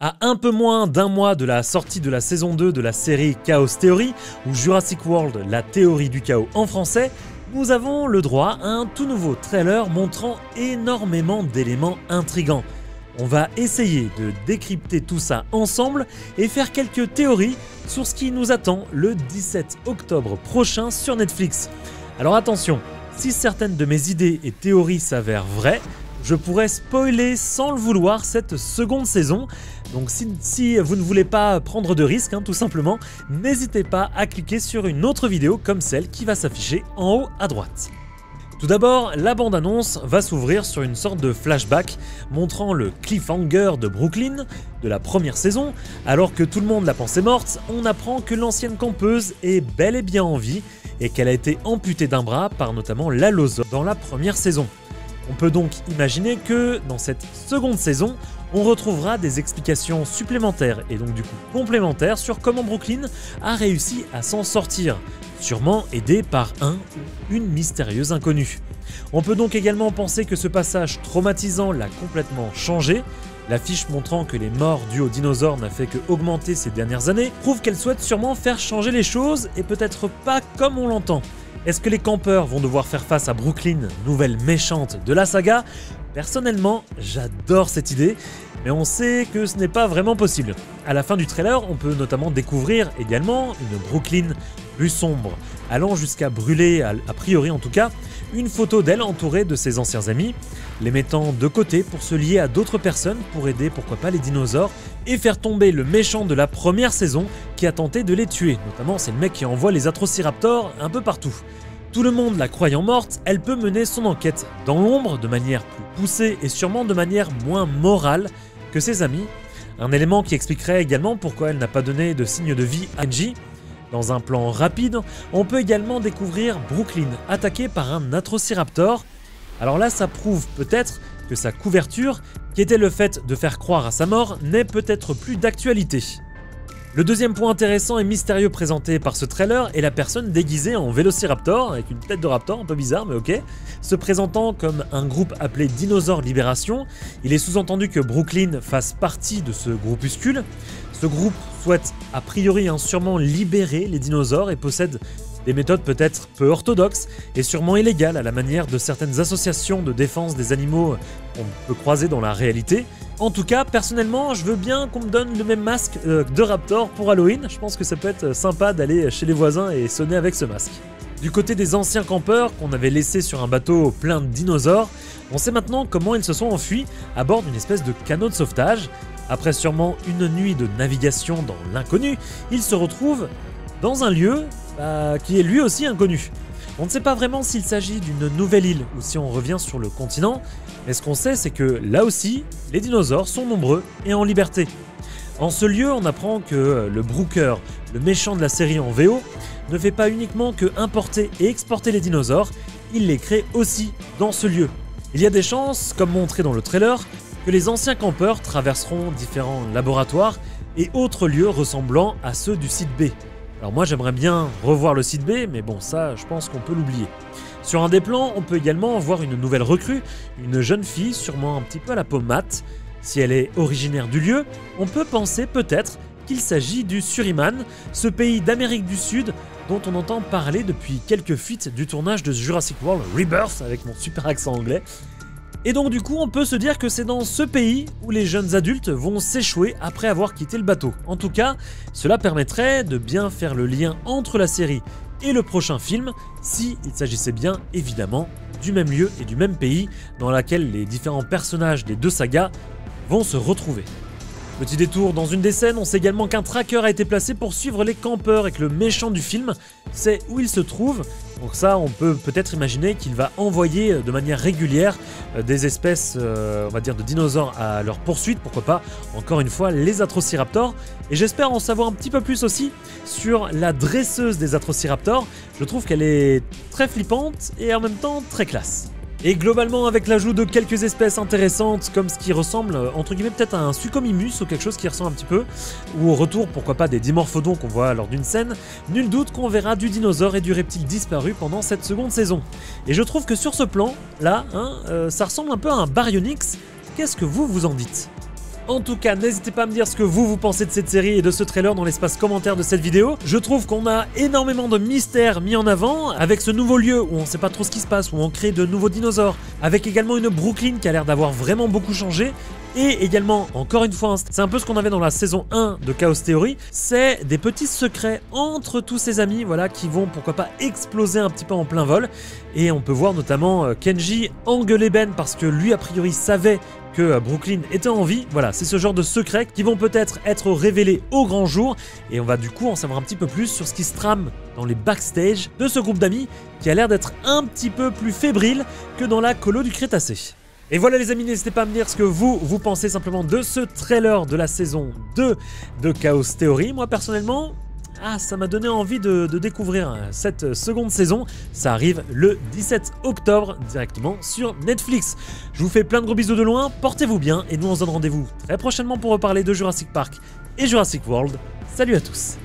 À un peu moins d'un mois de la sortie de la saison 2 de la série Chaos Theory, ou Jurassic World, la théorie du chaos en français, nous avons le droit à un tout nouveau trailer montrant énormément d'éléments intrigants. On va essayer de décrypter tout ça ensemble et faire quelques théories sur ce qui nous attend le 17 octobre prochain sur Netflix. Alors attention, si certaines de mes idées et théories s'avèrent vraies, je pourrais spoiler sans le vouloir cette seconde saison. Donc si vous ne voulez pas prendre de risques, tout simplement, n'hésitez pas à cliquer sur une autre vidéo comme celle qui va s'afficher en haut à droite. Tout d'abord, la bande-annonce va s'ouvrir sur une sorte de flashback montrant le cliffhanger de Brooklyn de la première saison. Alors que tout le monde la pensait morte, on apprend que l'ancienne campeuse est bel et bien en vie et qu'elle a été amputée d'un bras par notamment l'allosaure dans la première saison. On peut donc imaginer que dans cette seconde saison, on retrouvera des explications supplémentaires et donc du coup complémentaires sur comment Brooklyn a réussi à s'en sortir, sûrement aidé par un ou une mystérieuse inconnue. On peut donc également penser que ce passage traumatisant l'a complètement changé. L'affiche montrant que les morts dues aux dinosaures n'a fait que augmenter ces dernières années prouve qu'elle souhaite sûrement faire changer les choses et peut-être pas comme on l'entend. Est-ce que les campeurs vont devoir faire face à Brooklyn, nouvelle méchante de la saga? Personnellement, j'adore cette idée, mais on sait que ce n'est pas vraiment possible. À la fin du trailer, on peut notamment découvrir également une Brooklyn plus sombre, allant jusqu'à brûler, a priori en tout cas, une photo d'elle entourée de ses anciens amis, les mettant de côté pour se lier à d'autres personnes pour aider pourquoi pas les dinosaures et faire tomber le méchant de la première saison qui a tenté de les tuer. Notamment c'est le mec qui envoie les Atrociraptors un peu partout. Tout le monde la croyant morte, elle peut mener son enquête dans l'ombre de manière plus poussée et sûrement de manière moins morale que ses amis. Un élément qui expliquerait également pourquoi elle n'a pas donné de signe de vie à Angie. Dans un plan rapide, on peut également découvrir Brooklyn attaquée par un Atrociraptor. Alors là, ça prouve peut-être que sa couverture, qui était le fait de faire croire à sa mort, n'est peut-être plus d'actualité. Le deuxième point intéressant et mystérieux présenté par ce trailer est la personne déguisée en Vélociraptor, avec une tête de raptor un peu bizarre mais ok, se présentant comme un groupe appelé Dinosaure Libération. Il est sous-entendu que Brooklyn fasse partie de ce groupuscule. Ce groupe souhaite a priori sûrement libérer les dinosaures et possède des méthodes peut-être peu orthodoxes et sûrement illégales à la manière de certaines associations de défense des animaux qu'on peut croiser dans la réalité. En tout cas, personnellement, je veux bien qu'on me donne le même masque de Raptor pour Halloween. Je pense que ça peut être sympa d'aller chez les voisins et sonner avec ce masque. Du côté des anciens campeurs qu'on avait laissés sur un bateau plein de dinosaures, on sait maintenant comment ils se sont enfuis à bord d'une espèce de canot de sauvetage. Après sûrement une nuit de navigation dans l'inconnu, ils se retrouvent dans un lieu qui est lui aussi inconnu. On ne sait pas vraiment s'il s'agit d'une nouvelle île ou si on revient sur le continent, mais ce qu'on sait c'est que là aussi, les dinosaures sont nombreux et en liberté. En ce lieu, on apprend que le Brooker, le méchant de la série en VO, ne fait pas uniquement que importer et exporter les dinosaures, il les crée aussi dans ce lieu. Il y a des chances, comme montré dans le trailer, que les anciens campeurs traverseront différents laboratoires et autres lieux ressemblant à ceux du site B. Alors moi j'aimerais bien revoir le site B, mais bon ça je pense qu'on peut l'oublier. Sur un des plans, on peut également voir une nouvelle recrue, une jeune fille sûrement un petit peu à la peau mate. Si elle est originaire du lieu, on peut penser peut-être qu'il s'agit du Suriname, ce pays d'Amérique du Sud dont on entend parler depuis quelques fuites du tournage de Jurassic World Rebirth avec mon super accent anglais. Et donc du coup on peut se dire que c'est dans ce pays où les jeunes adultes vont s'échouer après avoir quitté le bateau. En tout cas, cela permettrait de bien faire le lien entre la série et le prochain film, si il s'agissait bien évidemment du même lieu et du même pays dans lequel les différents personnages des deux sagas vont se retrouver. Petit détour dans une des scènes, on sait également qu'un tracker a été placé pour suivre les campeurs et que le méchant du film sait où il se trouve. Donc ça, on peut peut-être imaginer qu'il va envoyer de manière régulière des espèces, on va dire, de dinosaures à leur poursuite, pourquoi pas, encore une fois, les Atrociraptors. Et j'espère en savoir un petit peu plus aussi sur la dresseuse des Atrociraptors. Je trouve qu'elle est très flippante et en même temps très classe. Et globalement, avec l'ajout de quelques espèces intéressantes, comme ce qui ressemble, entre guillemets, peut-être à un Suchomimus ou quelque chose qui ressemble un petit peu, ou au retour, pourquoi pas, des Dimorphodons qu'on voit lors d'une scène, nul doute qu'on verra du dinosaure et du reptile disparu pendant cette seconde saison. Et je trouve que sur ce plan, là, ça ressemble un peu à un Baryonyx. Qu'est-ce que vous en dites ? En tout cas, n'hésitez pas à me dire ce que vous pensez de cette série et de ce trailer dans l'espace commentaire de cette vidéo. Je trouve qu'on a énormément de mystères mis en avant, avec ce nouveau lieu où on sait pas trop ce qui se passe, où on crée de nouveaux dinosaures, avec également une Brooklyn qui a l'air d'avoir vraiment beaucoup changé. Et également, encore une fois, c'est un peu ce qu'on avait dans la saison 1 de Chaos Theory, c'est des petits secrets entre tous ses amis, voilà, qui vont pourquoi pas exploser un petit peu en plein vol. Et on peut voir notamment Kenji engueuler Ben parce que lui a priori savait que Brooklyn était en vie. Voilà, c'est ce genre de secrets qui vont peut-être être révélés au grand jour. Et on va du coup en savoir un petit peu plus sur ce qui se trame dans les backstage de ce groupe d'amis qui a l'air d'être un petit peu plus fébrile que dans la colo du Crétacé. Et voilà les amis, n'hésitez pas à me dire ce que vous pensez simplement de ce trailer de la saison 2 de Chaos Theory. Moi personnellement, ça m'a donné envie de découvrir cette seconde saison. Ça arrive le 17 octobre directement sur Netflix. Je vous fais plein de gros bisous de loin, portez-vous bien et nous on se donne rendez-vous très prochainement pour reparler de Jurassic Park et Jurassic World. Salut à tous!